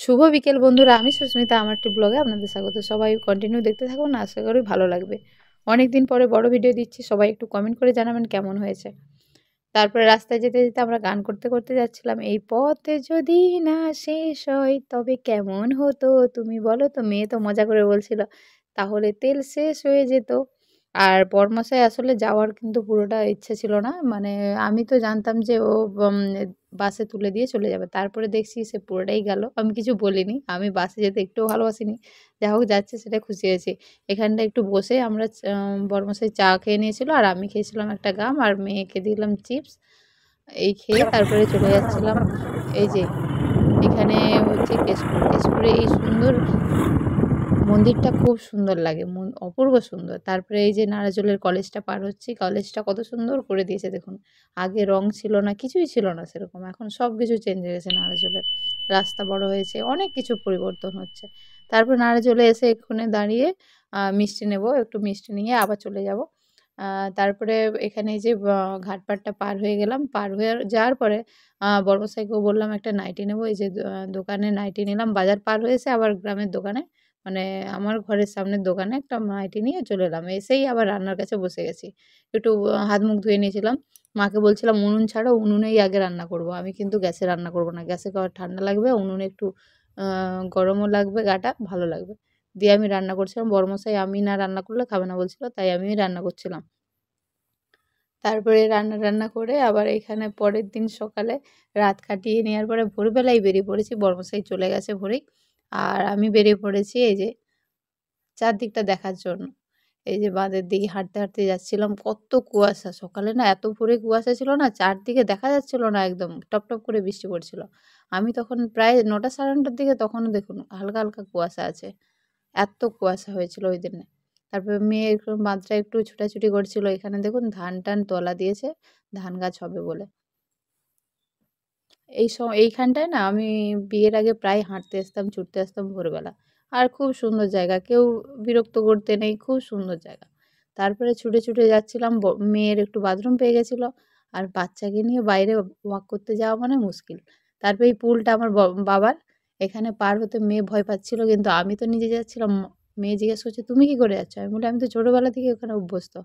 শুভ বিকেল বন্ধুরা, আমি সুস্মিতা। আমার একটি ব্লগে আপনাদের স্বাগত। সবাই কন্টিনিউ দেখতে থাকুন, আশা করি ভালো লাগবে। অনেক দিন পরে বড় ভিডিও দিচ্ছি, সবাই একটু কমেন্ট করে জানাবেন কেমন হয়েছে। তারপরে রাস্তায় যেতে যেতে আমরা গান করতে করতে যাচ্ছিলাম। এই পথে যদি না শেষ হয় তবে কেমন হতো তুমি বলো তো। মেয়ে তো মজা করে বলছিল তাহলে তেল শেষ হয়ে যেত। আর বরমাসায় আসলে যাওয়ার কিন্তু পুরোটা ইচ্ছে ছিল না, মানে আমি তো জানতাম যে ও বাসে তুলে দিয়ে চলে যাবে। তারপরে দেখছি সে পুরোটাই গেল, আমি কিছু বলিনি। আমি বাসে যেতে একটুও ভালোবাসিনি, যা হোক যাচ্ছে সেটা খুশি হয়েছি। এখানটা একটু বসে আমরা বরমশাই চা খেয়ে নিয়েছিল, আর আমি খেয়েছিলাম একটা গাম, আর মেয়েকে দিলাম চিপস। এই খেয়ে তারপরে চলে যাচ্ছিলাম। এই যে এখানে হচ্ছে কেশপুর। কেশপুরে এই সুন্দর মন্দিরটা খুব সুন্দর লাগে, অপূর্ব সুন্দর। তারপরে এই যে নারাজলের কলেজটা পার হচ্ছি, কলেজটা কত সুন্দর করে দিয়েছে দেখুন। আগে রং ছিল না, কিছুই ছিল না সেরকম, এখন সব কিছু চেঞ্জ হয়ে গেছে নারাজলের। রাস্তা বড় হয়েছে, অনেক কিছু পরিবর্তন হচ্ছে। তারপর নারাজলে এসে এক্ষুনি দাঁড়িয়ে মিষ্টি নেব, একটু মিষ্টি নিয়ে আবার চলে যাব। তারপরে এখানে এই যে ঘাটপাড়টা পার হয়ে গেলাম, পার হয়ে যাওয়ার পরে বড়মশাইকেও বললাম একটা নাইটি নেবো। এই যে দোকানে নাইটি নিলাম, বাজার পার হয়েছে আবার গ্রামের দোকানে, মানে আমার ঘরের সামনের দোকানে একটা নাইটি নিয়ে চলে এলাম। এসেই আবার রান্নার কাছে বসে গেছি। একটু হাত মুখ ধুয়ে নিয়েছিলাম। মাকে বলছিলাম উনুন ছাড়ো, উনুনেই আগে রান্না করব। আমি কিন্তু গ্যাসে রান্না করব না, গ্যাসে ঠান্ডা লাগবে, উনুনে একটু গরমও লাগবে, গাটা ভালো লাগবে। দিয়ে আমি রান্না করছিলাম। বড়মশাই আমি না রান্না করলে খাবে না বলছিল, তাই আমি রান্না করছিলাম। তারপরে রান্না করে আবার এখানে পরের দিন সকালে রাত কাটিয়ে নেওয়ার পরে ভোরবেলায় বেরিয়ে পড়েছি। বড়মশাই চলে গেছে ভোরেই, আর আমি বেরিয়ে পড়েছি এই যে চারদিকটা দেখার জন্য। এই যে বাঁধের দিকে হাঁটতে হাঁটতে যাচ্ছিলাম, কত কুয়াশা! সকালে না এত ভোরে কুয়াশা ছিল না, চারদিকে দেখা যাচ্ছিল না, একদম টপ টপ করে বৃষ্টি পড়ছিল। আমি তখন প্রায় ৯টা সাড়ে ৯টার দিকে, তখনও দেখুন হালকা হালকা কুয়াশা আছে। এত কুয়াশা হয়েছিল ওই দিনে। তারপরে মেয়ে একটু বাঁধটা একটু ছুটাছুটি করছিল। এখানে দেখুন ধান টান তলা দিয়েছে, ধান গাছ হবে বলে। এইখানটায় না আমি বিয়ের আগে প্রায় হাঁটতে আসতাম, ছুটতে আসতাম ভোরবেলা। আর খুব সুন্দর জায়গা, কেউ বিরক্ত করতে নেই, খুব সুন্দর জায়গা। তারপরে ছুটে ছুটে যাচ্ছিলাম, মেয়ের একটু বাথরুম পেয়ে গেছিলো, আর বাচ্চাকে নিয়ে বাইরে ওয়াক করতে যাওয়া মানে মুশকিল। তারপরে এই পুলটা আমার বাবার, এখানে পার হতে মেয়ে ভয় পাচ্ছিল, কিন্তু আমি তো নিজে যাচ্ছিলাম। মেয়ে জিজ্ঞেস করছে তুমি কি করে যাচ্ছ? আমি বলি আমি তো ছোটোবেলা থেকে ওখানে অভ্যস্ত।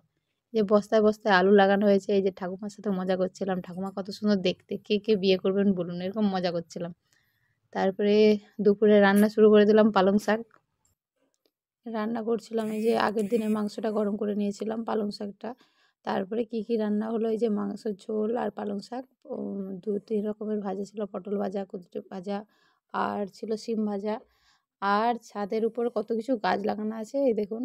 যে বস্তায় বস্তায় আলু লাগানো হয়েছে, এই যে ঠাকুমার সাথে মজা করছিলাম। ঠাকুমা কত সুন্দর দেখতে, কে কে বিয়ে করবেন বলুন, এরকম মজা করছিলাম। তারপরে দুপুরে রান্না শুরু করে দিলাম, পালং শাক রান্না করছিলাম। এই যে আগের দিনের মাংসটা গরম করে নিয়েছিলাম, পালং শাকটা। তারপরে কি কি রান্না হলো, এই যে মাংসের ঝোল আর পালং শাক, ২-৩ রকমের ভাজা ছিল, পটল ভাজা, কুঁদরি ভাজা, আর ছিল শিম ভাজা। আর ছাদের উপর কত কিছু গাছ লাগানো আছে, এই দেখুন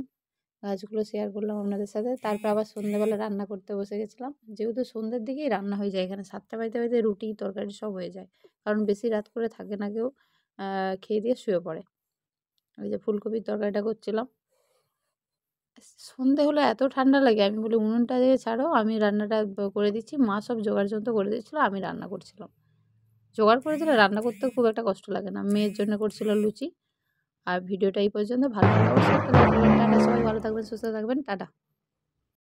গাছগুলো শেয়ার করলাম আপনাদের সাথে। তারপর আবার সন্ধ্যেবেলা রান্না করতে বসে গেছিলাম, যেহেতু সন্ধ্যের দিকেই রান্না হয়ে যায় এখানে, 7টা বাজতে বাজতে রুটি তরকারি সব হয়ে যায়, কারণ বেশি রাত করে থাকে না কেউ, খেয়ে দিয়ে শুয়ে পড়ে। ওই যে ফুলকপির তরকারিটা করছিলাম। সন্ধে হলে এত ঠান্ডা লাগে, আমি বলি উনুনটা দিয়ে ছাড়ো, আমি রান্নাটা করে দিচ্ছি। মা সব জোগাড় যন্ত্র করে দিচ্ছিলো, আমি রান্না করছিলাম। জোগাড় করে দিলে রান্না করতে খুব একটা কষ্ট লাগে না। মেয়ের জন্য করছিল লুচি। আর ভিডিওটা এই পর্যন্ত, ভালো লাগলে অবশ্যই একটা লাইক করবেন। টাটা, সবাই ভালো থাকবেন, সুস্থ থাকবেন, টাটা।